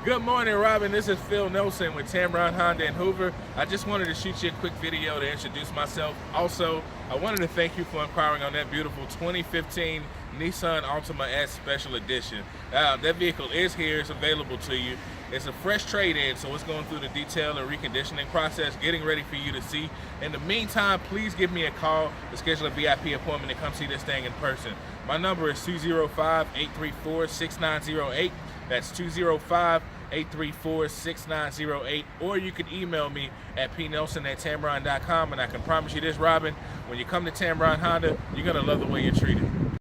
Good morning, Robin. This is Phil Nelson with Tameron Honda and Hoover. I just wanted to shoot you a quick video to introduce myself. Also, I wanted to thank you for inquiring on that beautiful 2015 Nissan Altima S Special Edition. That vehicle is here. It's available to you. It's a fresh trade-in, so it's going through the detail and reconditioning process, getting ready for you to see. In the meantime, please give me a call to schedule a VIP appointment to come see this thing in person. My number is 205-834-6908. That's 205-834-6908, or you can email me at pnelson@tameron.com, and I can promise you this, Robin, when you come to Tameron Honda, you're going to love the way you're treated.